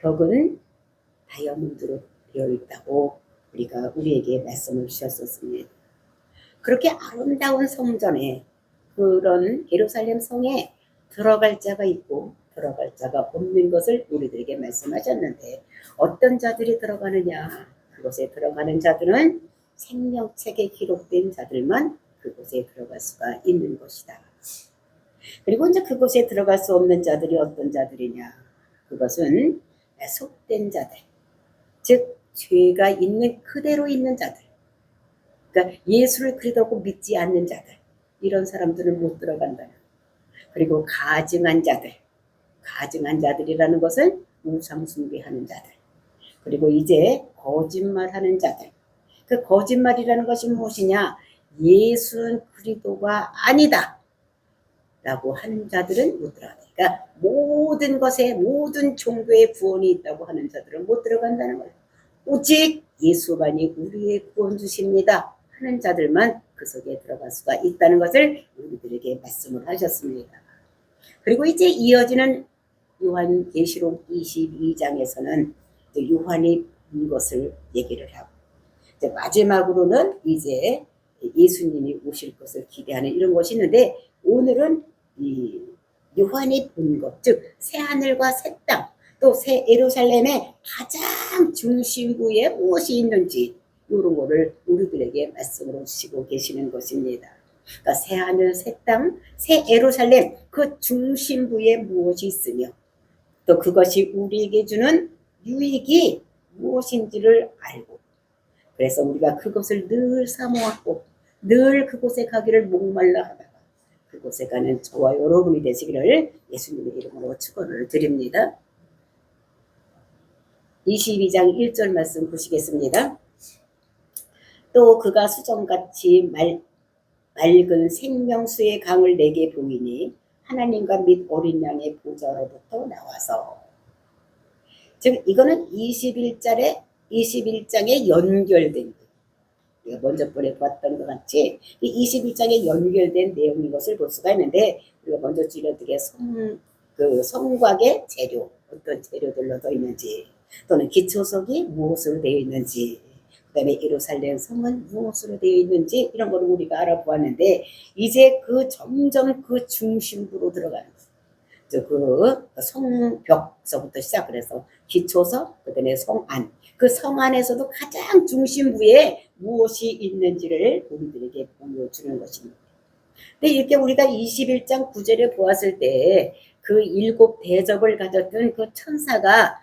벽은 다이아몬드로 되어 있다고 우리에게 말씀을 주셨었습니다. 그렇게 아름다운 성전에, 그런 예루살렘 성에 들어갈 자가 있고 들어갈 자가 없는 것을 우리들에게 말씀하셨는데, 어떤 자들이 들어가느냐? 그곳에 들어가는 자들은 생명책에 기록된 자들만 그곳에 들어갈 수가 있는 것이다. 그리고 이제 그곳에 들어갈 수 없는 자들이 어떤 자들이냐? 그것은 속된 자들, 즉 죄가 있는 그대로 있는 자들, 그러니까 예수를 그리라고 믿지 않는 자들, 이런 사람들은 못 들어간다. 그리고 가증한 자들이라는 것은 우상 숭배하는 자들, 그리고 이제 거짓말하는 자들. 그 거짓말이라는 것이 무엇이냐? 예수는 그리스도가 아니다 라고 하는 자들은 못 들어간다. 그러니까 모든 것에, 모든 종교에 구원이 있다고 하는 자들은 못 들어간다는 거예요. 오직 예수만이 우리의 구원 주십니다 하는 자들만 그 속에 들어갈 수가 있다는 것을 우리들에게 말씀을 하셨습니다. 그리고 이제 이어지는 요한계시록 22장에서는 요한이 본 것을 얘기를 하고, 이제 마지막으로는 이제 예수님이 오실 것을 기대하는 이런 것이 있는데, 오늘은 이 요한이 본 것, 즉 새하늘과 새 땅, 또 새 예루살렘의 가장 중심부에 무엇이 있는지, 이런 거를 우리들에게 말씀으로 주시고 계시는 것입니다. 그러니까 새하늘, 새 땅, 새 예루살렘, 그 중심부에 무엇이 있으며, 또 그것이 우리에게 주는 유익이 무엇인지를 알고, 그래서 우리가 그것을 늘 사모하고 늘 그곳에 가기를 목말라 하다가 그곳에 가는 저와 여러분이 되시기를 예수님의 이름으로 축원을 드립니다. 22장 1절 말씀 보시겠습니다. 또 그가 수정같이 맑은 생명수의 강을 내게 보이니 하나님과 및 어린 양의 보좌로부터 나와서, 즉 이거는 21장에 연결된, 우리가 먼저 번에 봤던 것 같이 21장에 연결된 내용인 것을 볼 수가 있는데, 우리가 먼저 어떻게 성곽의 재료, 어떤 재료들로 되어 있는지, 또는 기초석이 무엇으로 되어 있는지, 그 다음에 예루살렘 성은 무엇으로 되어 있는지, 이런 거를 우리가 알아보았는데, 이제 점점 그 중심부로 들어가는 거예요. 그 성벽서부터 시작을 해서 기초석, 그 다음에 성안, 그 성안에서도 가장 중심부에 무엇이 있는지를 우리들에게 보여주는 것입니다. 근데 이렇게 우리가 21장 9절에 보았을 때 그 7 대접을 가졌던 그 천사가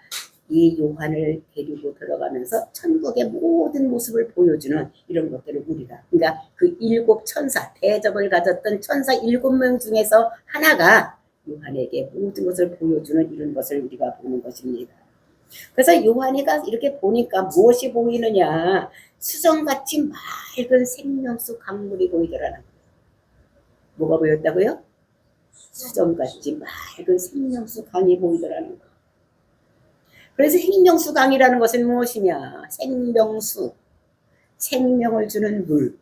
이 요한을 데리고 들어가면서 천국의 모든 모습을 보여주는 이런 것들을 우리가, 그러니까 그 7 천사, 대접을 가졌던 천사 7명 중에서 하나가 요한에게 모든 것을 보여주는 이런 것을 우리가 보는 것입니다. 그래서 요한이가 이렇게 보니까 무엇이 보이느냐? 수정같이 맑은 생명수 강물이 보이더라는 거예요. 뭐가 보였다고요? 수정같이 맑은 생명수 강이 보이더라는 거예요. 그래서 생명수 강이라는 것은 무엇이냐? 생명수, 생명을 주는 물,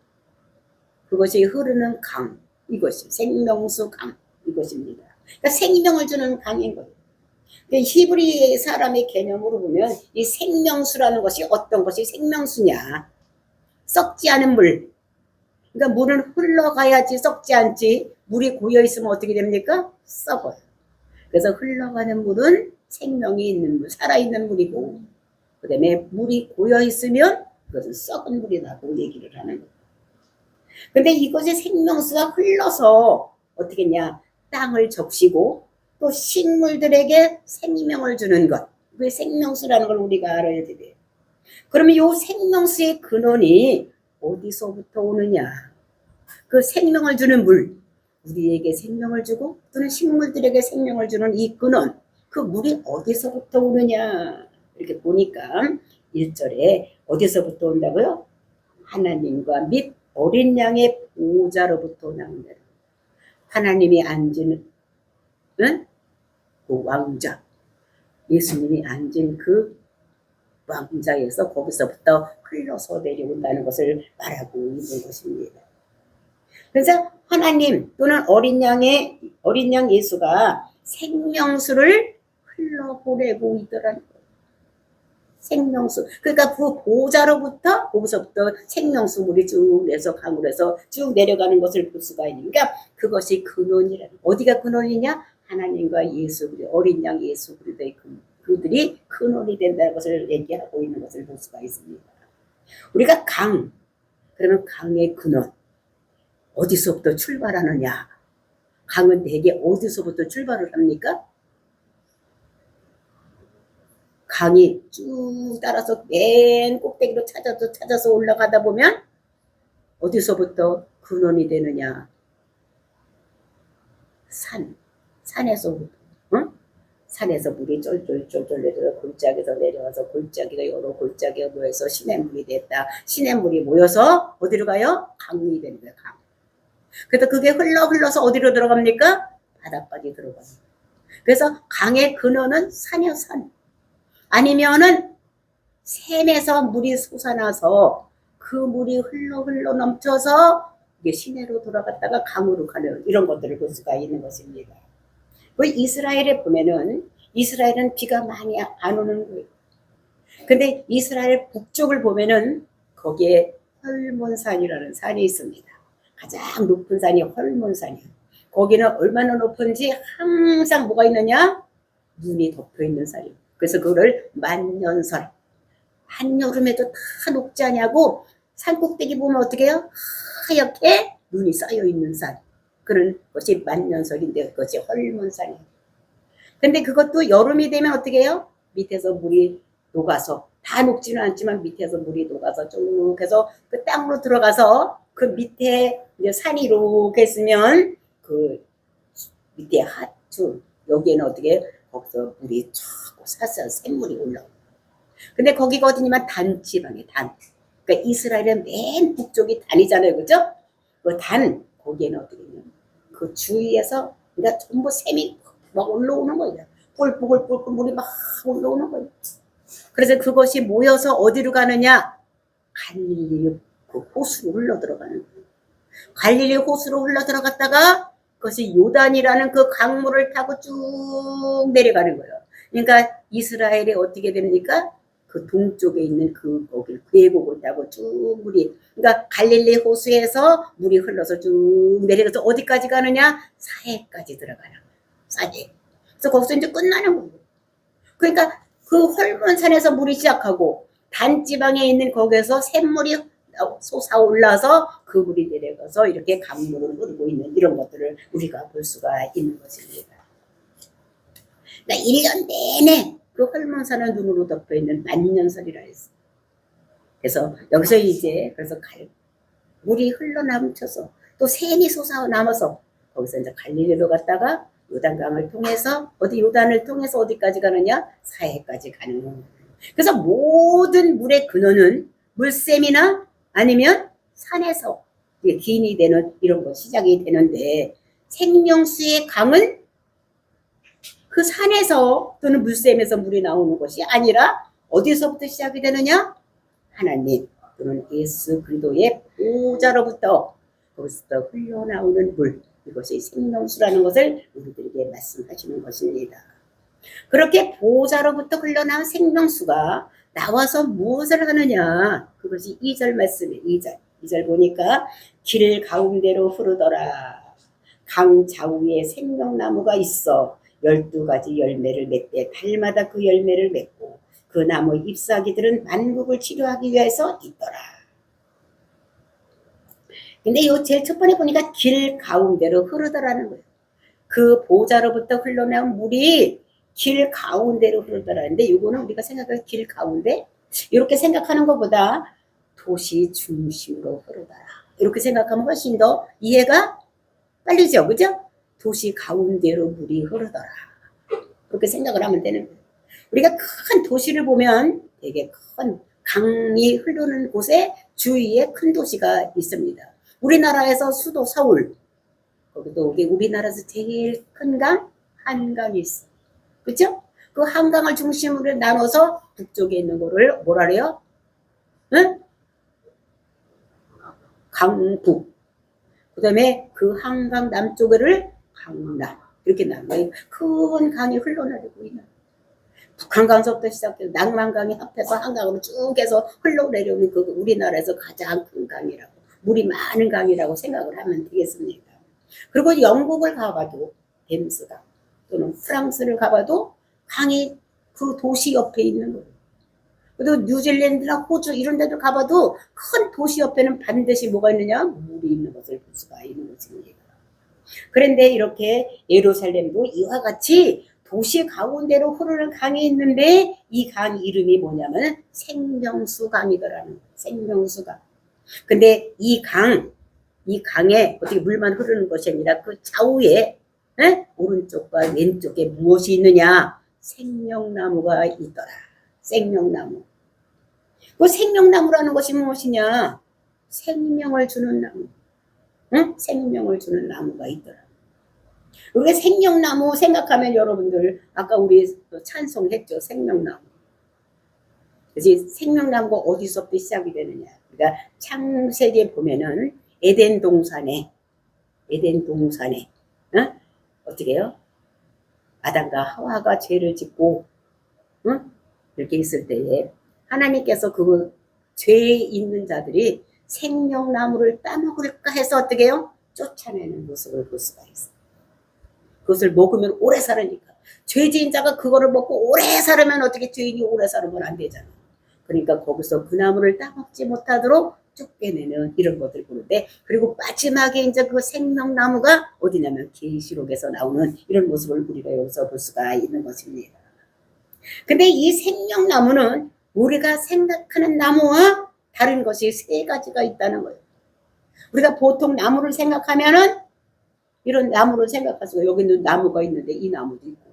그것이 흐르는 강, 이것이 생명수 강, 이것입니다. 그러니까 생명을 주는 강인 거예요. 히브리 사람의 개념으로 보면 이 생명수라는 것이 어떤 것이 생명수냐? 썩지 않은 물. 그러니까 물은 흘러가야지 썩지 않지, 물이 고여있으면 어떻게 됩니까? 썩어요. 그래서 흘러가는 물은 생명이 있는 물, 살아있는 물이고, 그 다음에 물이 고여있으면 그것은 썩은 물이라고 얘기를 하는 거예요. 근데 이것이 생명수가 흘러서 어떻게 했냐? 땅을 적시고 또 식물들에게 생명을 주는 것, 그게 생명수라는 걸 우리가 알아야 돼요. 그러면 이 생명수의 근원이 어디서부터 오느냐? 그 생명을 주는 물, 우리에게 생명을 주고 또는 식물들에게 생명을 주는 이 근원, 그 물이 어디서부터 오느냐? 이렇게 보니까 1절에 어디서부터 온다고요? 하나님과 및 어린 양의 보좌로부터 나온다. 하나님이 앉은 그 왕자, 예수님이 앉은 그 왕자에서 거기서부터 흘러서 내려온다는 것을 말하고 있는 것입니다. 그래서 하나님 또는 어린 양 예수가 생명수를 흘러보내고 있더라는 거예요. 생명수. 그러니까 그 보좌로부터, 거기서부터 생명수 물이 쭉 내서 강으로 해서 쭉 내려가는 것을 볼 수가 있으니까 그것이 근원이라는. 어디가 근원이냐? 하나님과 예수 그리스도, 어린 양 예수 그리스도의 그들이 근원이 된다는 것을 얘기하고 있는 것을 볼 수가 있습니다. 우리가 강, 그러면 강의 근원, 어디서부터 출발하느냐? 강은 대개 어디서부터 출발을 합니까? 강이 쭉 따라서 맨 꼭대기로 찾아서 올라가다 보면 어디서부터 근원이 되느냐? 산에서부터. 어? 산에서 물이 쫄쫄쫄쫄 내려서 골짜기에서 내려와서 골짜기가 여러 골짜기가 모여서 시냇물이 됐다. 시냇물이 모여서 어디로 가요? 강이 되는 거예요. 강. 그래서 그게 흘러서 어디로 들어갑니까? 바다까지 들어갑니다. 그래서 강의 근원은 산이요, 산. 아니면은 샘에서 물이 솟아나서 그 물이 흘러 넘쳐서 이게 시내로 돌아갔다가 강으로 가는 이런 것들을 볼 수가 있는 것입니다. 그 이스라엘에 보면은 이스라엘은 비가 많이 안 오는 거예요. 근데 이스라엘 북쪽을 보면은 거기에 헐몬산이라는 산이 있습니다. 가장 높은 산이 헐몬산이에요. 거기는 얼마나 높은지 항상 뭐가 있느냐? 눈이 덮여 있는 산이에요. 그래서 그거를 만년설. 한여름에도 다 녹지 않냐고 산 꼭대기 보면 어떻게 해요? 하얗게 눈이 쌓여 있는 산. 그런 것이 만년설인데 그것이 헐몬산이에요. 근데 그것도 여름이 되면 어떻게 해요? 밑에서 물이 녹아서 다 녹지는 않지만 밑에서 물이 녹아서 쭉 해서 그 땅으로 들어가서 그 밑에 이제 산이 이렇게 있으면 그 밑에 하추 여기에는 어떻게 해요? 거기서 물이 쫙 사서 샘물이 올라오고. 근데 거기가 어디냐면 단지방에 단. 그러니까 이스라엘은 맨 북쪽이 단이잖아요, 그죠? 그 단 거기에는 어떻게 되냐면 그 주위에서 그러니까 전부 샘이 막 올라오는 거예요. 뿔뿔 물이 막 올라오는 거예요. 그래서 그것이 모여서 어디로 가느냐? 갈릴리 그 호수로 흘러 들어가는 거예요. 갈릴리 호수로 흘러 들어갔다가 그것이 요단이라는 그 강물을 타고 쭉 내려가는 거예요. 그러니까 이스라엘이 어떻게 됩니까? 그 동쪽에 있는 그 거기 계곡을 타고 쭉 물이 그러니까 갈릴리 호수에서 물이 흘러서 쭉 내려가서 어디까지 가느냐? 사해까지 들어가는 거예요. 사해. 그래서 거기서 이제 끝나는 거예요. 그러니까 그 헐몬산에서 물이 시작하고 단지방에 있는 거기에서 샘물이 솟아올라서 그 물이 내려가서 이렇게 강물을 흐르고 있는 이런 것들을 우리가 볼 수가 있는 것입니다. 그러니까 1년 내내 그 헐몬산을 눈으로 덮여 있는 만년설이라 했어. 그래서 여기서 이제 그래서 물이 흘러넘쳐서 또 샘이 솟아남아서 거기서 이제 갈릴리로 갔다가 요단강을 통해서 어디 요단을 통해서 어디까지 가느냐? 사해까지 가는 거예요. 그래서 모든 물의 근원은 물샘이나 아니면 산에서 기인이 되는 이런 거 시작이 되는데 생명수의 강은 그 산에서 또는 물샘에서 물이 나오는 것이 아니라 어디서부터 시작이 되느냐? 하나님 또는 예수 그리스도의 보좌로부터 거기서부터 흘러나오는 물 이것이 생명수라는 것을 우리들에게 말씀하시는 것입니다. 그렇게 보좌로부터 흘러나온 생명수가 나와서 무엇을 하느냐? 그것이 2절 말씀이에요. 2절 보니까 길 가운데로 흐르더라. 강 좌우에 생명나무가 있어 12가지 열매를 맺되 달마다 그 열매를 맺고 그 나무 잎사귀들은 만국을 치료하기 위해서 있더라. 근데 요 제일 첫 번에 보니까 길 가운데로 흐르더라는 거예요. 그 보좌로부터 흘러나온 물이 길 가운데로 흐르더라는데 이거는 우리가 생각할 길 가운데 이렇게 생각하는 것보다 도시 중심으로 흐르더라. 이렇게 생각하면 훨씬 더 이해가 빨리죠, 그죠? 도시 가운데로 물이 흐르더라. 그렇게 생각을 하면 되는 거예요. 우리가 큰 도시를 보면 되게 큰 강이 흐르는 곳에 주위에 큰 도시가 있습니다. 우리나라에서 수도 서울, 거기도 우리나라에서 제일 큰 강, 한강이 있어. 그죠? 그 한강을 중심으로 나눠서 북쪽에 있는 거를 뭐라 그래요? 응? 강북. 그 다음에 그 한강 남쪽을 강남. 이렇게 나눠요. 큰 강이 흘러내리고 있는. 북한강서부터 시작해서 낙만강이 합해서 한강으로 쭉 해서 흘러내려오는 그 우리나라에서 가장 큰 강이라고, 물이 많은 강이라고 생각을 하면 되겠습니다. 그리고 영국을 가봐도 댐스강, 또는 프랑스를 가봐도 강이 그 도시 옆에 있는 거예요. 그리고 뉴질랜드나 호주 이런 데도 가봐도 큰 도시 옆에는 반드시 뭐가 있느냐? 물이 있는 것을 볼 수가 있는 것입니다. 그런데 이렇게 예루살렘도 이와 같이 도시 가운데로 흐르는 강이 있는데 이 강 이름이 뭐냐면 생명수 강이더라는 거예요. 생명수 강. 근데 이 강에 어떻게 물만 흐르는 것이 아니라 그 좌우에 오른쪽과 왼쪽에 무엇이 있느냐? 생명나무가 있더라. 생명나무. 그 생명나무라는 것이 무엇이냐? 생명을 주는 나무. 생명을 주는 나무가 있더라. 우리가 생명나무 생각하면 여러분들 아까 우리 찬송했죠. 생명나무. 그래서 생명나무가 어디서부터 시작이 되느냐? 그러니까 창세기에 보면은 에덴 동산에 어떻게 해요? 아담과 하와가 죄를 짓고 이렇게 있을 때에 하나님께서 그 죄에 있는 자들이 생명나무를 따먹을까 해서 어떻게 해요? 쫓아내는 모습을 볼 수가 있어요. 그것을 먹으면 오래 살으니까. 죄지은 자가 그거를 먹고 오래 살으면 어떻게 죄인이 오래 살으면 안 되잖아. 그러니까 거기서 그 나무를 따먹지 못하도록 쫓겨내는 이런 것들 보는데, 그리고 마지막에 이제 그 생명나무가 어디냐면 계시록에서 나오는 이런 모습을 우리가 여기서 볼 수가 있는 것입니다. 근데 이 생명나무는 우리가 생각하는 나무와 다른 것이 세 가지가 있다는 거예요. 우리가 보통 나무를 생각하면은 이런 나무를 생각하시고 여기는 나무가 있는데 이 나무도 있고,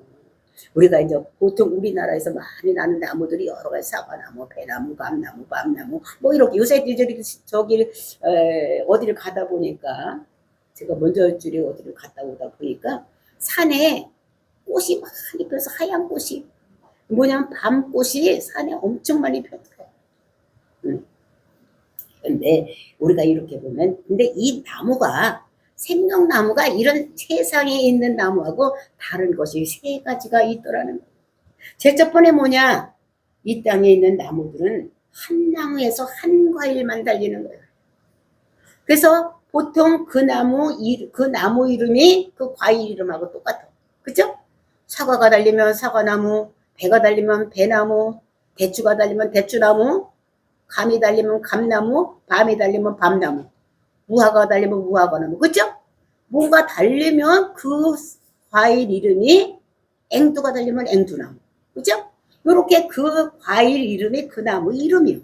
우리가 이제 보통 우리나라에서 많이 나는 나무들이 여러 가지 사과나무, 배나무, 감나무, 밤나무 뭐 이렇게 요새 저기 어디를 가다 보니까 제가 먼저 줄에 어디를 갔다 오다 보니까 산에 꽃이 많이 펴서 하얀 꽃이 뭐냐면 밤꽃이 산에 엄청 많이 폈어요. 근데 우리가 이렇게 보면 근데 이 나무가 생명나무가 이런 세상에 있는 나무하고 다른 것이 세 가지가 있더라는 거예요. 제일 첫 번째 뭐냐? 이 땅에 있는 나무들은 한 나무에서 한 과일만 달리는 거예요. 그래서 보통 그 나무 이름이 그 과일 이름하고 똑같아. 그죠? 사과가 달리면 사과나무, 배가 달리면 배나무, 대추가 달리면 대추나무, 감이 달리면 감나무, 밤이 달리면 밤나무, 무화과가 달리면 무화과나무. 그죠? 뭔가 달리면 그 과일 이름이 앵두가 달리면 앵두나무. 그죠? 요렇게 그 과일 이름이 그 나무 이름이요.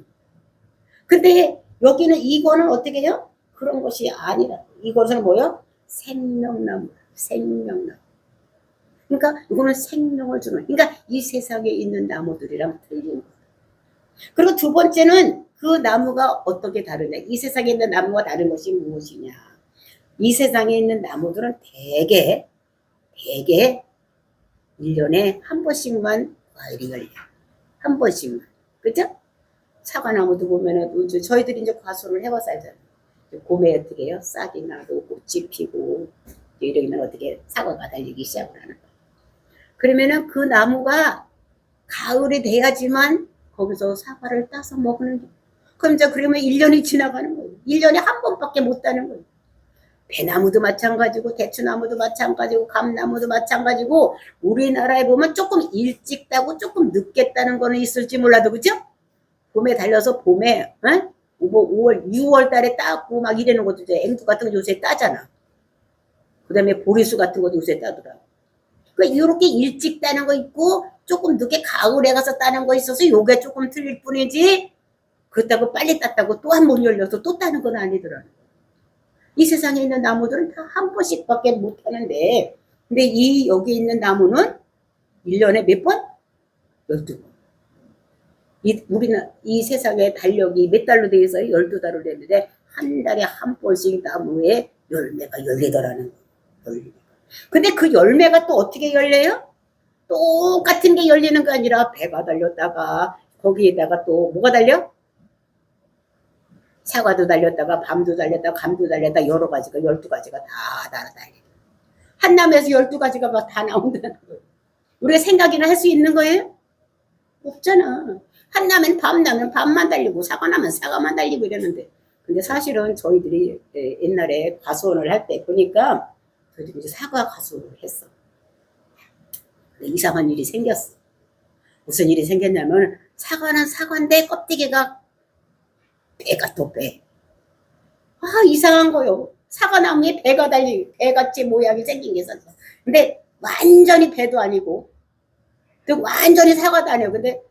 근데 여기는 이거는 어떻게 해요? 그런 것이 아니라 이것은 뭐요? 생명나무. 생명나무. 그러니까 이거는 생명을 주는, 그러니까 이 세상에 있는 나무들이랑 틀린 거예요. 그리고 두 번째는 그 나무가 어떻게 다르냐? 이 세상에 있는 나무와 다른 것이 무엇이냐? 이 세상에 있는 나무들은 대개 1년에 한 번씩만 과일이 열려요. 한 번씩만. 그죠? 사과나무도 보면은 저희들이 이제 과수를 해봐서 알잖아요. 봄에 어떻게 해요? 싹이 나고 꽃이 피고 이러면 어떻게 사과가 달리기 시작을 하는 거예요. 그러면은 그 나무가 가을이 돼야지만 거기서 사과를 따서 먹는 거예요. 그럼 이제 그러면 1년이 지나가는 거예요. 1년에 한 번밖에 못 따는 거예요. 배나무도 마찬가지고 대추나무도 마찬가지고 감나무도 마찬가지고 우리나라에 보면 조금 일찍 따고 조금 늦게 따는 거는 있을지 몰라도 그죠? 봄에 달려서 봄에 5월 6월 달에 따고 막 이러는 것도 이제 앵두 같은 거 요새 따잖아. 그 다음에 보리수 같은 것도 요새 따더라. 그러니까 이렇게 일찍 따는 거 있고 조금 늦게 가을에 가서 따는 거 있어서 요게 조금 틀릴 뿐이지 그렇다고 빨리 땄다고 또 한 번 열려서 또 따는 건 아니더라. 이 세상에 있는 나무들은 다 한 번씩밖에 못 하는데, 근데 이 여기 있는 나무는 1년에 몇 번? 12번. 이 세상의 달력이 몇 달로 되어 있어요? 12달로 되는데 한 달에 한 번씩 나무에 열매가 열리더라는 거예요. 근데 그 열매가 또 어떻게 열려요? 똑같은 게 열리는 게 아니라 배가 달렸다가 거기에다가 또 뭐가 달려? 사과도 달렸다가 밤도 달렸다가 감도 달렸다가 여러 가지가 12가지가 다 날아다니고 한 나무에서 12가지가 막 다 나온다는 거예요. 우리가 생각이나 할 수 있는 거예요? 없잖아. 한나면 밤나면 밤만 달리고 사과나면 사과만 달리고 이러는데, 근데 사실은 저희들이 옛날에 과수원을 할 때 보니까 저희들이 이제 사과 과수원을 했어. 이상한 일이 생겼어. 무슨 일이 생겼냐면 사과는 사과인데 껍데기가 배가 또 배. 아, 이상한 거요. 사과나무에 배같이 모양이 생긴 게 있었어. 근데 완전히 배도 아니고 또 완전히 사과도 아니에요. 근데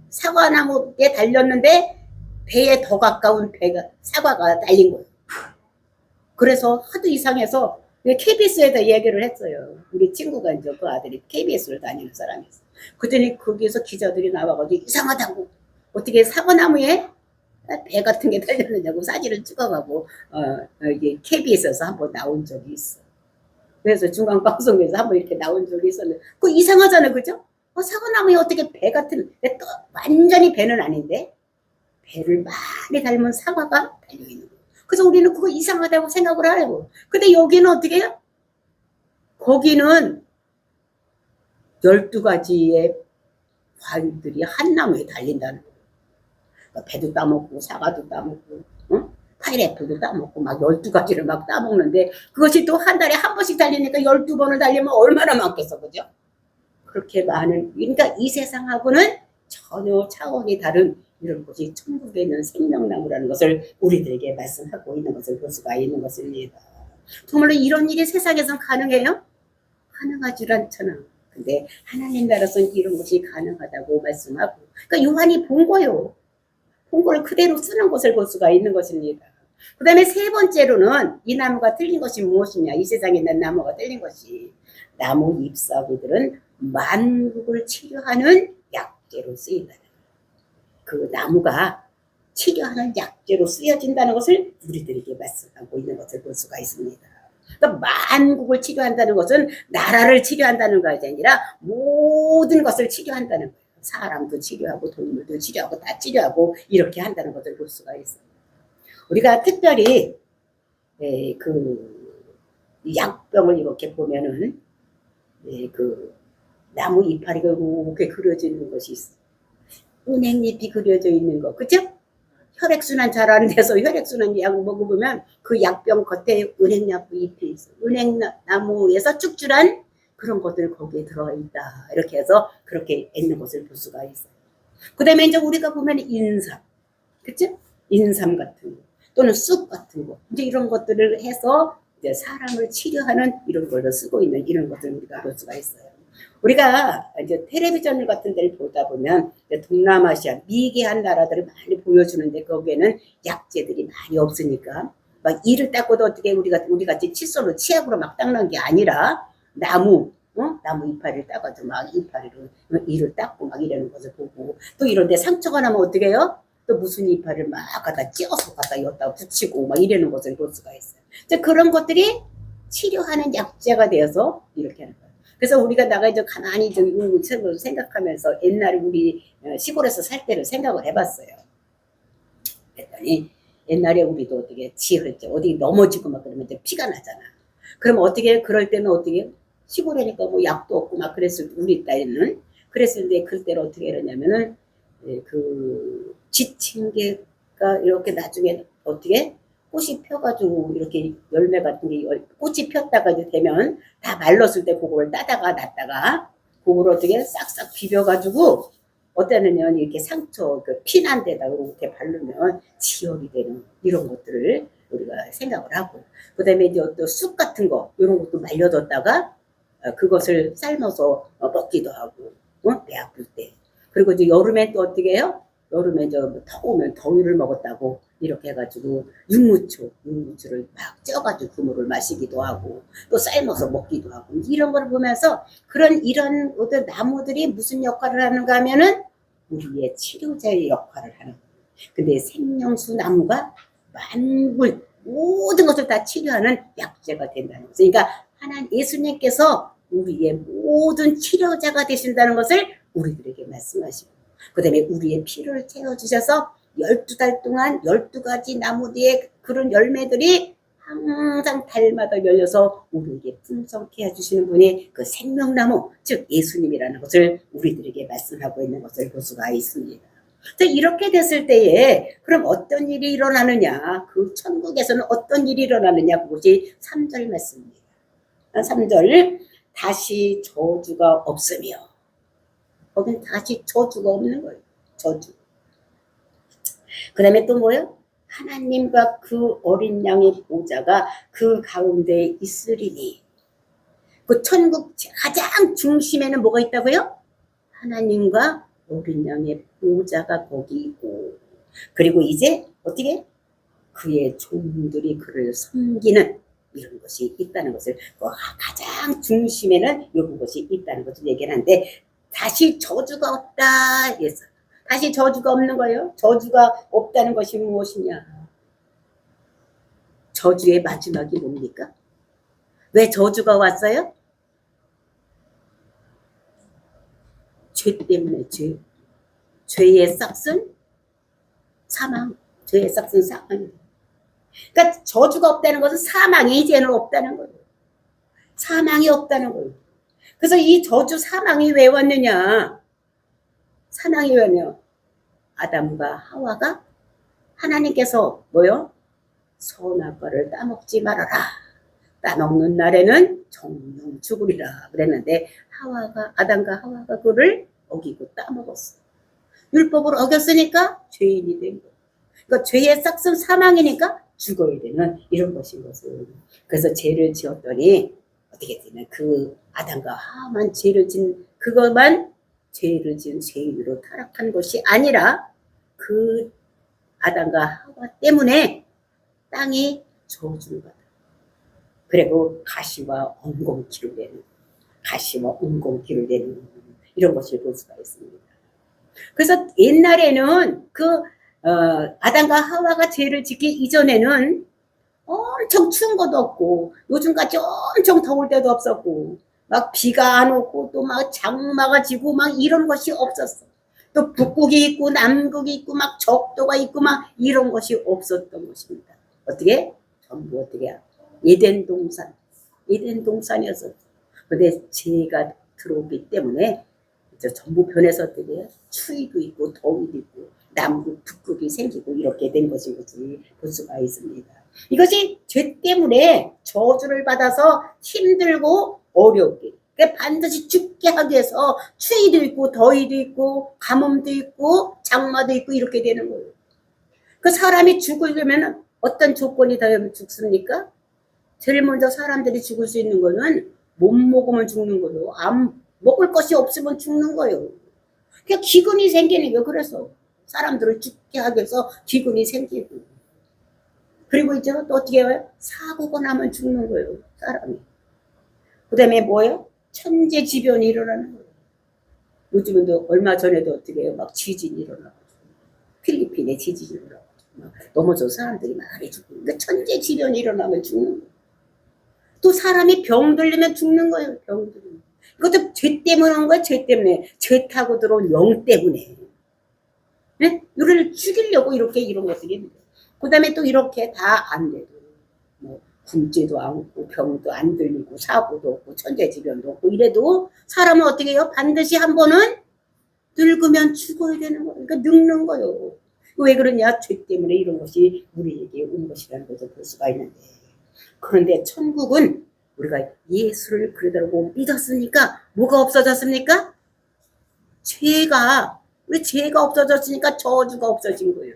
사과나무에 달렸는데 배에 더 가까운 사과가 달린 거예요. 그래서 하도 이상해서 KBS에다 얘기를 했어요. 우리 친구가 이제 그 아들이 KBS를 다니는 사람이었어. 그랬더니 거기에서 기자들이 나와가지고 이상하다고, 어떻게 사과나무에 배 같은 게 달렸느냐고 사진을 찍어가고 이게 KBS에서 한번 나온 적이 있어. 그래서 중앙방송에서 한번 이렇게 나온 적이 있었는데 그거 이상하잖아요, 그죠? 사과나무에 어떻게 배 같은, 또 완전히 배는 아닌데 배를 많이 닮은 사과가 달려있는 거예요. 그래서 우리는 그거 이상하다고 생각을 하고, 근데 여기는 어떻게 해요? 거기는 12가지의 과일들이 한 나무에 달린다는 거예요. 그러니까 배도 따먹고 사과도 따먹고 파인애플도 따먹고 막 12가지를 막 따먹는데, 그것이 또 한 달에 한 번씩 달리니까 12번을 달리면 얼마나 많겠어, 그죠? 그렇게 많은, 그러니까 이 세상하고는 전혀 차원이 다른 이런 것이 천국에 있는 생명나무라는 것을 우리들에게 말씀하고 있는 것을 볼 수가 있는 것입니다. 정말로 이런 일이 세상에선 가능해요? 가능하지 않잖아. 근데 하나님 나라에서는 이런 것이 가능하다고 말씀하고, 그러니까 요한이 본 거요. 본 걸 그대로 쓰는 것을 볼 수가 있는 것입니다. 그 다음에 세 번째로는 이 나무가 틀린 것이 무엇이냐, 이 세상에 있는 나무가 틀린 것이, 나무 잎사귀들은 만국을 치료하는 약재로 쓰인다. 그 나무가 치료하는 약재로 쓰여진다는 것을 우리들에게 말씀하고 있는 것을 볼 수가 있습니다. 그러니까 만국을 치료한다는 것은 나라를 치료한다는 것이 아니라 모든 것을 치료한다는 거예요. 사람도 치료하고 동물도 치료하고 다 치료하고 이렇게 한다는 것을 볼 수가 있습니다. 우리가 특별히 그 약병을 이렇게 보면은 그 나무 이파리가 이렇게 그려져 있는 것이 있어. 은행잎이 그려져 있는 거, 그죠? 혈액순환 잘 하는 데서 혈액순환 약 먹어보면 그 약병 겉에 은행나무 잎이 있어. 은행나무에서 쭉쭉한 그런 것들 거기에 들어있다. 이렇게 해서 그렇게 있는 것을 볼 수가 있어요. 그 다음에 이제 우리가 보면 인삼, 그죠? 인삼 같은 거, 또는 쑥 같은 거, 이제 이런 것들을 해서 이제 사람을 치료하는 이런 걸로 쓰고 있는 이런 것들을 우리가 볼 수가 있어요. 우리가 이제 텔레비전 같은 데를 보다 보면 동남아시아 미개한 나라들을 많이 보여주는데 거기에는 약재들이 많이 없으니까 막 이를 닦고도 어떻게 우리 같이 칫솔로 치약으로 막 닦는 게 아니라 나무 이파리를 따가지고 막 이파리로 이를 닦고 막 이러는 것을 보고, 또 이런데 상처가 나면 어떻게 해요? 또 무슨 이파리를 막 갖다 찧어서 갖다 여기다 붙이고 막 이러는 것을 볼 수가 있어요. 그런 것들이 치료하는 약재가 되어서 이렇게 하는 거예요. 그래서 우리가 나가 이제 가만히 좀 생각하면서 옛날에 우리 시골에서 살 때를 생각을 해봤어요. 그랬더니 옛날에 우리도 어떻게 지을 때 어디 넘어지고 막 그러면 이제 피가 나잖아. 그럼 어떻게, 그럴 때는 어떻게, 시골이니까 뭐 약도 없고 막 그랬을 때 우리 딸은 그랬는데 그때는 어떻게 이러냐면은 그 지친개가 이렇게 나중에 어떻게 꽃이 펴가지고 이렇게 열매 같은 게 꽃이 폈다가 이제 되면 다 말랐을 때 그거를 따다가 놨다가 그걸 어떻게 싹싹 비벼가지고 어때는 이렇게 상처 그 피난 데다 이렇게 바르면 지혈이 되는 이런 것들을 우리가 생각을 하고, 그 다음에 이제 또 쑥 같은 거 이런 것도 말려뒀다가 그것을 삶아서 먹기도 하고 배 아플 때. 그리고 이제 여름에 또 어떻게 해요? 여름에 이제 더우면 더위를 먹었다고 이렇게 해가지고 육무초를 막 쪄가지고 그 물을 마시기도 하고 또 삶아서 먹기도 하고, 이런 걸 보면서 이런 어떤 나무들이 무슨 역할을 하는가 하면은 우리의 치료자의 역할을 하는 거예요. 근데 생명수 나무가 만물 모든 것을 다 치료하는 약재가 된다는 거죠. 그러니까 예수님께서 우리의 모든 치료자가 되신다는 것을 우리들에게 말씀하시고, 그 다음에 우리의 피를 채워주셔서 12달 동안 12가지 나무 뒤에 그런 열매들이 항상 달마다 열려서 우리에게 풍성케 해주시는 분이 그 생명나무, 즉 예수님이라는 것을 우리들에게 말씀하고 있는 것을 볼 수가 있습니다. 자, 이렇게 됐을 때에 그럼 어떤 일이 일어나느냐, 그 천국에서는 어떤 일이 일어나느냐, 그것이 3절 말씀입니다. 3절, 다시 저주가 없으며, 거긴 다시 저주가 없는 거예요. 저주. 그 다음에 또 뭐예요? 하나님과 그 어린 양의 보좌가 그 가운데 있으리니. 그 천국 가장 중심에는 뭐가 있다고요? 하나님과 어린 양의 보좌가 거기 있고, 그리고 이제 어떻게? 그의 종들이 그를 섬기는 이런 것이 있다는 것을, 가장 중심에는 이런 것이 있다는 것을 얘기하는데, 다시 저주가 없다 이랬어요. 다시 저주가 없는 거예요. 저주가 없다는 것이 무엇이냐? 저주의 마지막이 뭡니까? 왜 저주가 왔어요? 죄 때문에. 죄의 싹은 사망. 죄의 싹은 사망이에요. 그러니까 저주가 없다는 것은 사망이 이제는 없다는 거예요. 사망이 없다는 거예요. 그래서 이 저주 사망이 왜 왔느냐? 사망이 왜 왔냐? 아담과 하와가 하나님께서 뭐요? 선악과를 따먹지 말아라. 따먹는 날에는 정령 죽으리라 그랬는데 아담과 하와가 그를 어기고 따먹었어. 율법을 어겼으니까 죄인이 된 거예요. 그러니까 죄의 싹은 사망이니까 죽어야 되는 이런 것인 것을. 그래서 죄를 지었더니 어떻게 되냐? 그 아담과 하와만 죄를 진 그것만 죄를 지은 죄인으로 타락한 것이 아니라 그 아담과 하와 때문에 땅이 저주를 받아. 그리고 가시와 엉겅퀴로 되는, 가시와 엉겅퀴로 되는 이런 것을 볼 수가 있습니다. 그래서 옛날에는 아담과 하와가 죄를 짓기 이전에는 엄청 추운 것도 없고 요즘같이 엄청 더울 때도 없었고 막 비가 안 오고 또 막 장마가 지고 막 이런 것이 없었어. 또 북극이 있고 남극이 있고 막 적도가 있고 막 이런 것이 없었던 것입니다. 어떻게? 전부 어떻게? 에덴 동산이었어. 근데 죄가 들어오기 때문에 전부 변해서 어떻게? 추위도 있고 더위도 있고 남극 북극이 생기고 이렇게 된 것인 것을 볼 수가 있습니다. 이것이 죄 때문에 저주를 받아서 힘들고 어렵게, 반드시 죽게 하기 위해서 추위도 있고 더위도 있고 가뭄도 있고 장마도 있고 이렇게 되는 거예요. 그 사람이 죽으려면 어떤 조건이 더 죽습니까? 제일 먼저 사람들이 죽을 수 있는 거는 못 먹으면 죽는 거예요. 안 먹을 것이 없으면 죽는 거예요. 그냥 기근이 생기는 거예요. 그래서 사람들을 죽게 하기 위해서 기근이 생기고, 그리고 이제 또 어떻게 해요? 사고가 나면 죽는 거예요. 사람이. 그 다음에 뭐예요? 천재지변이 일어나는 거예요. 요즘은 또 얼마 전에도 어떻게 해요? 막 지진이 일어나고 필리핀에 지진이 일어나고 넘어져 사람들이 많이 죽고, 그러니까 천재지변이 일어나면 죽는 거예요. 또 사람이 병 들리면 죽는 거예요. 병 들리면. 이것도 죄 때문에 한 거예요. 죄 때문에. 죄 타고 들어온 영 때문에. 네? 우리를 죽이려고 이렇게 이런 것들이 있는 거예요. 그 다음에 또 이렇게 다 안 돼도 뭐 굶지도 않고 병도 안 들리고 사고도 없고 천재지변도 없고 이래도 사람은 어떻게 해요? 반드시 한 번은 늙으면 죽어야 되는 거예요. 그러니까 늙는 거예요. 왜 그러냐? 죄 때문에 이런 것이 우리에게 온 것이라는 것을 볼 수가 있는데, 그런데 천국은 우리가 예수를 그대로 믿었으니까 뭐가 없어졌습니까? 우리 죄가 없어졌으니까 저주가 없어진 거예요.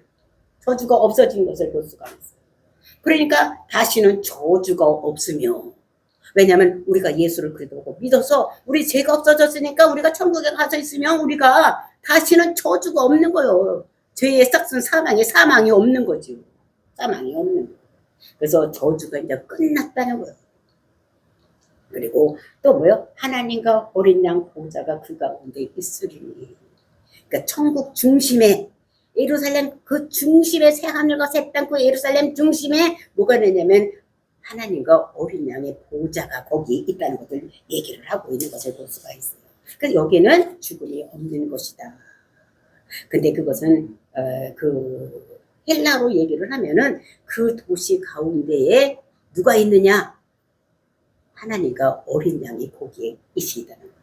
저주가 없어진 것을 볼 수가 있어요. 그러니까 다시는 저주가 없으며, 왜냐하면 우리가 예수를 그대로 믿어서 우리 죄가 없어졌으니까 우리가 천국에 가서 있으면 우리가 다시는 저주가 없는 거예요. 죄의 싹은 사망이 없는 거죠. 사망이 없는 거예요. 그래서 저주가 이제 끝났다는 거예요. 그리고 또 뭐요? 하나님과 어린 양 보좌가 그 가운데 있으리니. 그러니까 천국 중심에, 예루살렘 그 중심에, 새 하늘과 새 땅 그 예루살렘 중심에 뭐가 되냐면 하나님과 어린 양의 보좌가 거기 있다는 것을 얘기를 하고 있는 것을 볼 수가 있어요. 그래서 여기는 죽음이 없는 것이다. 근데 그것은 그 헬라로 얘기를 하면은 그 도시 가운데에 누가 있느냐? 하나님과 어린 양이 거기에 계시다는 거예요.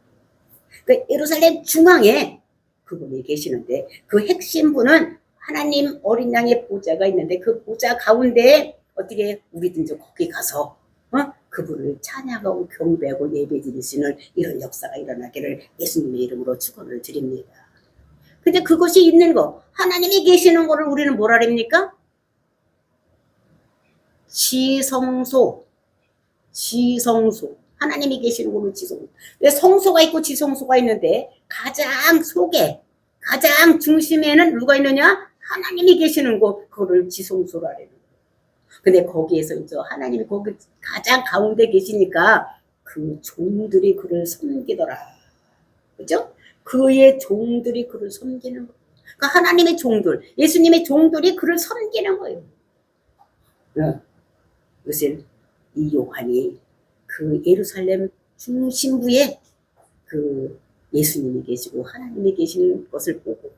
그 예루살렘 중앙에 그분이 계시는데 그 핵심 분은 하나님 어린 양의 보좌가 있는데 그 보좌 가운데 어떻게 우리든지 거기 가서 그분을 찬양하고 경배하고 예배드릴 수 있는 이런 역사가 일어나기를 예수님의 이름으로 축원을 드립니다. 근데 그것이 있는 거, 하나님이 계시는 거를 우리는 뭐라 합니까? 지성소. 하나님이 계시는 거는 지성소. 근데 성소가 있고 지성소가 있는데 가장 속에, 가장 중심에는 누가 있느냐? 하나님이 계시는 거, 그거를 지성소라 그래요. 근데 거기에서 이제 하나님이 거기 가장 가운데 계시니까 그 종들이 그를 섬기더라. 그죠? 그의 종들이 그를 섬기는 거예요. 그러니까 하나님의 종들, 예수님의 종들이 그를 섬기는 거예요. 요새 이 요한이 그 예루살렘 중심부에 그 예수님이 계시고 하나님이 계시는 것을 보고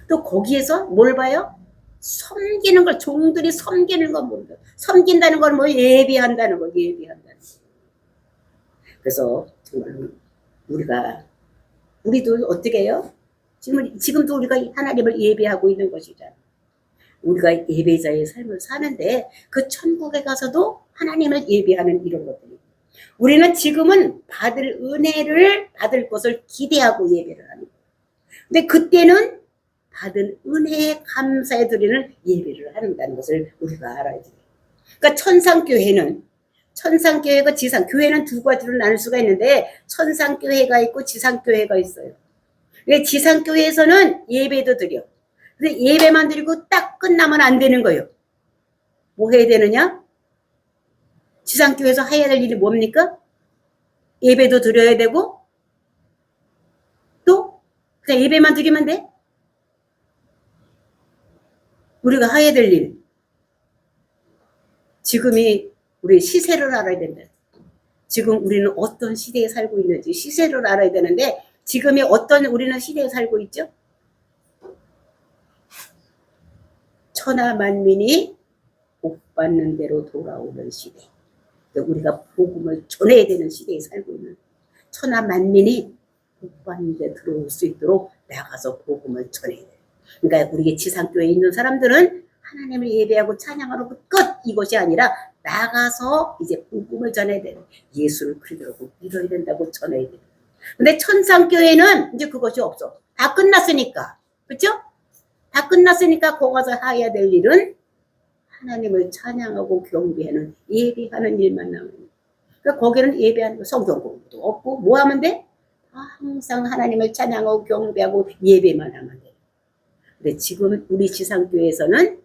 또 거기에서 뭘 봐요? 섬기는 걸, 종들이 섬기는 건 모른다. 섬긴다는 건 뭐 예배한다는 거, 예배한다는 거. 그래서 정말 우리도 어떻게 해요? 지금도 우리가 하나님을 예배하고 있는 것이잖아. 우리가 예배자의 삶을 사는데 그 천국에 가서도 하나님을 예배하는 이런 것들이. 우리는 지금은 받을 은혜를 받을 것을 기대하고 예배를 하는 거예요. 근데 그때는 받은 은혜에 감사해 드리는 예배를 한다는 것을 우리가 알아야 돼요. 그러니까 천상교회가 지상, 교회는 두 가지로 나눌 수가 있는데 천상교회가 있고 지상교회가 있어요. 지상교회에서는 예배도 드려. 근데 예배만 드리고 딱 끝나면 안 되는 거예요. 뭐 해야 되느냐? 지상교회에서 해야 될 일이 뭡니까? 예배도 드려야 되고 또 그냥 예배만 드리면 돼? 우리가 해야 될 일. 지금이 우리 시세를 알아야 된다. 지금 우리는 어떤 시대에 살고 있는지 시세를 알아야 되는데 지금이 어떤 우리는 시대에 살고 있죠? 천하 만민이 복받는 대로 돌아오는 시대. 우리가 복음을 전해야 되는 시대에 살고 있는 천하 만민이 복받는 데 들어올 수 있도록 나가서 복음을 전해야 돼요. 그러니까 우리 지상교회에 있는 사람들은 하나님을 예배하고 찬양하는 끝 이것이 아니라 나가서 이제 복음을 전해야 돼요. 예수를 그리스도로 믿어야 된다고 전해야 돼요. 근데 천상교회는 이제 그것이 없어. 다 끝났으니까. 그렇죠? 다 끝났으니까 거기 가서 해야 될 일은 하나님을 찬양하고 경배하는 예배하는 일만 남아요. 그러니까 거기는 예배하는 거 성경 공부도 없고 뭐 하면 돼? 항상 하나님을 찬양하고 경배하고 예배만 하면 돼. 근데 지금 우리 지상교회에서는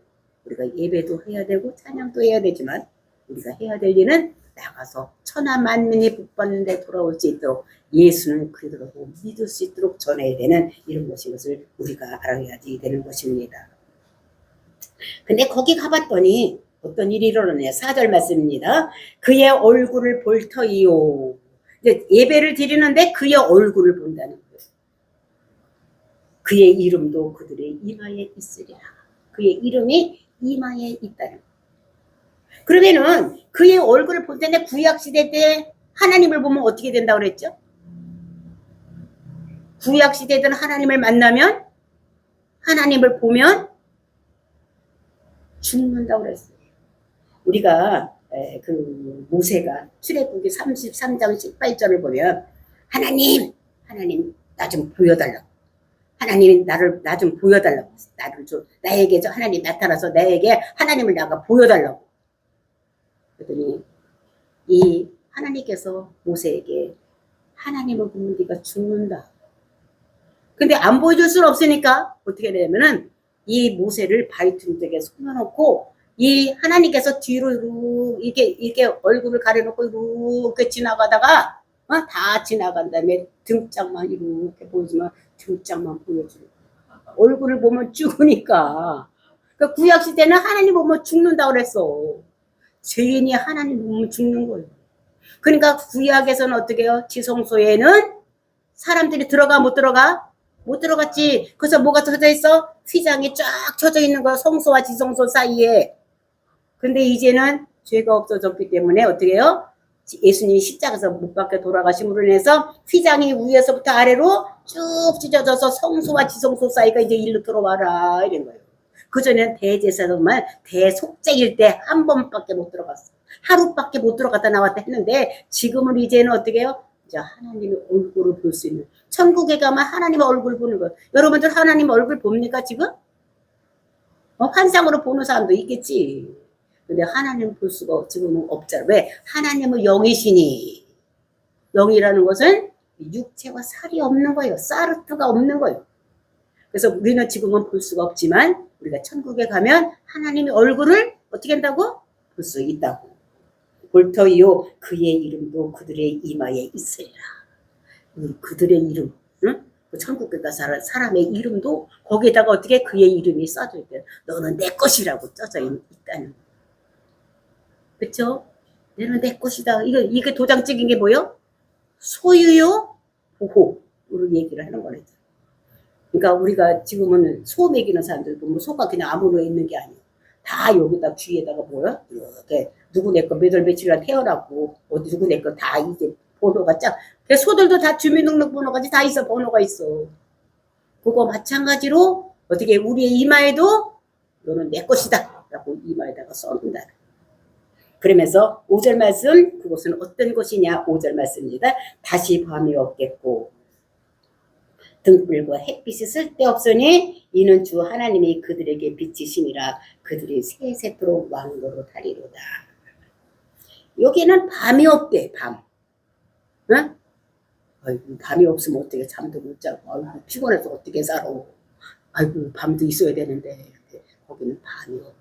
우리가 예배도 해야 되고 찬양도 해야 되지만 우리가 해야 될 일은 나가서 천하 만민이 복받는 데 돌아올 수 있도록 예수는 그리스도라고 믿을 수 있도록 전해야 되는 이런 것을 우리가 알아야 되는 것입니다. 근데 거기 가봤더니 어떤 일이 일어나냐. 4절 말씀입니다. 그의 얼굴을 볼 터이요. 이제 예배를 드리는데 그의 얼굴을 본다는 거예요. 그의 이름도 그들의 이마에 있으리라. 그의 이름이 이마에 있다는 거예요. 그러면은 그의 얼굴을 볼 때는 구약시대 때 하나님을 보면 어떻게 된다고 그랬죠? 구약시대 때는 하나님을 만나면 하나님을 보면 죽는다고 그랬어요. 우리가 그 모세가 출애굽기 33장 18절을 보면 하나님 나 좀 보여달라고. 하나님 나 좀 보여달라고. 나에게 하나님 나타나서 나에게 하나님을 나가 보여달라고. 그랬더니 이 하나님께서 모세에게 하나님을 보면 네가 죽는다. 근데 안 보여줄 수는 없으니까 어떻게 되냐면은 이 모세를 바위틈 쪽에 숨겨놓고 이 하나님께서 뒤로 이렇게 얼굴을 가려놓고 이렇게 지나가다가 다 지나간 다음에 등짝만 이렇게 보여주면 등짝만 보여주는 거야. 얼굴을 보면 죽으니까. 그러니까 구약시대는 하나님 보면 죽는다고 그랬어. 죄인이 하나님 보면 죽는 거예요. 그러니까 구약에서는 어떻게 해요? 지성소에는 사람들이 들어가 못 들어가? 못 들어갔지. 그래서 뭐가 쳐져 있어? 휘장이 쫙 쳐져 있는 거야. 성소와 지성소 사이에. 근데 이제는 죄가 없어졌기 때문에 어떻게 해요? 예수님이 십자가에서 못 박혀 돌아가심으로 인해서 휘장이 위에서부터 아래로 쭉 찢어져서 성소와 지성소 사이가 이제 일로 들어와라 이런 거예요. 그전에는 대제사장만 대속죄일 때 한 번밖에 못 들어갔어. 하루밖에 못 들어갔다 나왔다 했는데 지금은 이제는 어떻게 해요? 이제 하나님의 얼굴을 볼 수 있는, 천국에 가면 하나님의 얼굴 보는 거예요. 여러분들 하나님 얼굴 봅니까 지금? 환상으로 보는 사람도 있겠지. 근데 하나님 볼 수가 지금은 없잖아. 왜? 하나님은 영이시니. 영이라는 것은 육체와 살이 없는 거예요. 사르트가 없는 거예요. 그래서 우리는 지금은 볼 수가 없지만 우리가 천국에 가면 하나님의 얼굴을 어떻게 한다고? 볼 수 있다고. 볼터이요 그의 이름도 그들의 이마에 있으리라. 그들의 이름, 응? 천국에 가 사람의 이름도 거기에다가 어떻게 그의 이름이 써져 있대. 너는 내 것이라고 써져 있다는. 그렇죠? 너는 내 것이다. 이게 도장 찍은 게 뭐요? 소유요 보호로 얘기를 하는 거네. 그러니까 우리가 지금은 소 먹이는 사람들 보면 소가 그냥 아무나 있는 게 아니에요. 다 여기다 귀에다가 뭐야? 이렇게 누구 내 거 몇 월 며칠날 태어났고 어디 누구 내 거 다 이제 번호가 쫙. 소들도 다 주민등록번호까지 다 있어. 번호가 있어. 그거 마찬가지로 어떻게 우리의 이마에도 너는 내 것이다 라고 이마에다가 써놓는다. 그러면서 5절 말씀, 그것은 어떤 것이냐? 5절 말씀입니다. 다시 밤이 없겠고 등불과 햇빛이 쓸데없으니 이는 주 하나님이 그들에게 빛이심이라 그들이 세세토록 왕노릇하리로다. 여기는 밤이 없대. 밤. 응? 아이고, 밤이 없으면 어떻게 잠도 못 자고, 아이고, 피곤해서 어떻게 살아. 아이고, 밤도 있어야 되는데 거기는 밤이 없대.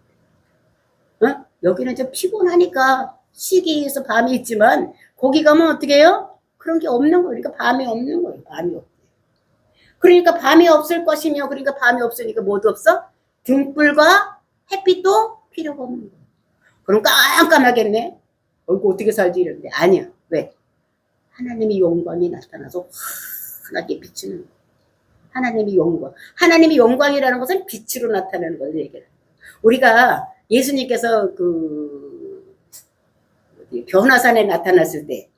응? 여기는 좀 피곤하니까 쉬기 위해서 밤이 있지만 거기 가면 어떻게 해요? 그런 게 없는 거예요. 그러니까 밤이 없는 거예요. 밤이 없대. 그러니까 밤이 없을 것이며, 그러니까 밤이 없으니까 뭐도 없어? 등불과 het빛도 필요가 없는 거예요. 그럼 깜깜하겠네. 이거 어떻게 살지 이러는데 아니야. 왜? 하나님의 영광이 나타나서 환하게 비치는 거예요. 하나님의 영광. 하나님의 영광이라는 것은 빛으로 나타나는 걸 얘기해요. 우리가 예수님께서 변화산에 나타났을 때,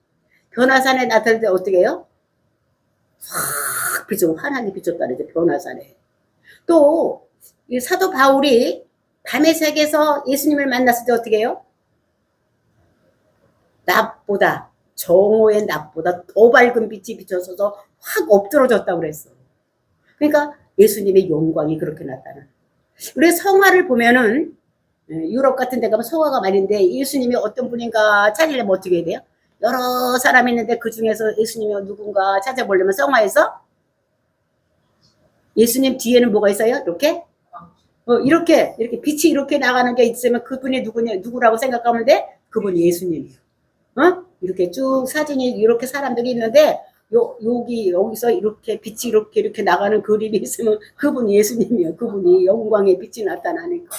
변화산에 나타날 때 어떻게 해요? 확 비쳐, 환하게 비쳤다는 게 변화산에. 또 사도 바울이 밤의 세계에서 예수님을 만났을 때 어떻게 해요? 낮보다, 정오의 낮보다 더 밝은 빛이 비쳐서 확 엎드러졌다고 그랬어. 그러니까 예수님의 영광이 그렇게 나타나. 우리 성화를 보면은 유럽 같은 데 가면 성화가 많은데 예수님이 어떤 분인가 찾으려면 어떻게 해야 돼요? 여러 사람이 있는데 그 중에서 예수님이 누군가 찾아보려면 성화에서 예수님 뒤에는 뭐가 있어요? 이렇게? 이렇게 빛이 이렇게 나가는 게 있으면 그분이 누구라고 생각하면 돼? 그분이 예수님이에요. 이렇게 쭉 사진이 이렇게 사람들이 있는데 여기서 이렇게 빛이 이렇게 나가는 그림이 있으면 그분이 예수님이에요. 그분이 영광의 빛이 나타나니까.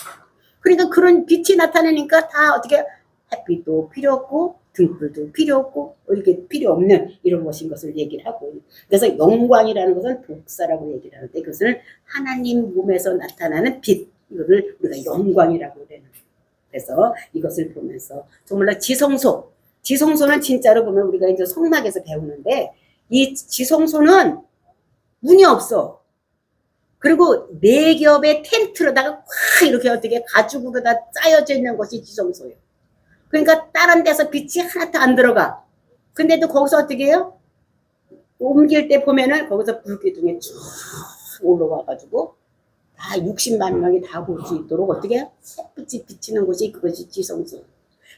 그러니까 그런 빛이 나타나니까 다 어떻게 햇빛도 필요 없고 등불도 필요 없고 이렇게 필요 없는 이런 것을 얘기를 하고, 그래서 영광이라는 것은 복사라고 얘기를 하는데 그것을 하나님 몸에서 나타나는 빛, 이거를 우리가 영광이라고 그래요. 그래서 이것을 보면서 정말 지성소는 진짜로 보면 우리가 이제 성막에서 배우는데 이 지성소는 문이 없어. 그리고 4겹의 텐트로다가 확 이렇게 어떻게 가죽으로 다 짜여져 있는 것이 지성소예요. 그러니까 다른 데서 빛이 하나도 안 들어가. 근데도 거기서 어떻게 해요? 옮길 때 보면은 거기서 불기둥에 쭉 올라와가지고 다 60만 명이 다 볼 수 있도록 어떻게 해요? 햇빛이 비치는 곳이 그것이 지성소.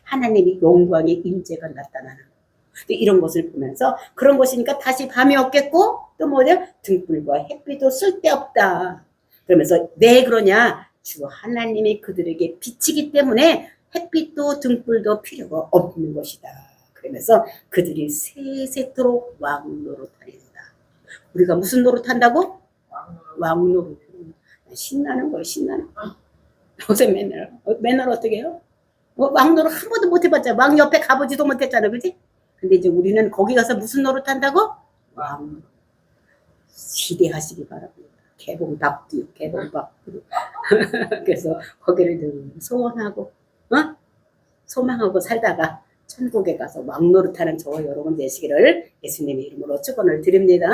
하나님의 영광의 임재가 나타나는. 이런 것을 보면서 그런 것이니까 다시 밤이 없겠고 또 뭐냐? 등불과 햇빛도 쓸데없다. 그러면서 왜 그러냐? 주 하나님이 그들에게 빛이기 때문에 햇빛도 등불도 필요가 없는 것이다. 그러면서 그들이 세세토록 왕노릇하리로다. 우리가 무슨 노릇한다고? 왕노릇. 신나는 거예요. 신나는 거. 요새 맨날 어떻게 해요? 왕노릇 한 번도 못 해봤잖아. 왕 옆에 가보지도 못했잖아. 그지? 근데 이제 우리는 거기 가서 무슨 노릇한다고? 왕. 기대하시기 바랍니다. 개봉박두. 그래서 거기를 좀 소원하고 소망하고 살다가 천국에 가서 왕노릇하는 저와 여러분 되시기를 예수님의 이름으로 축원을 드립니다.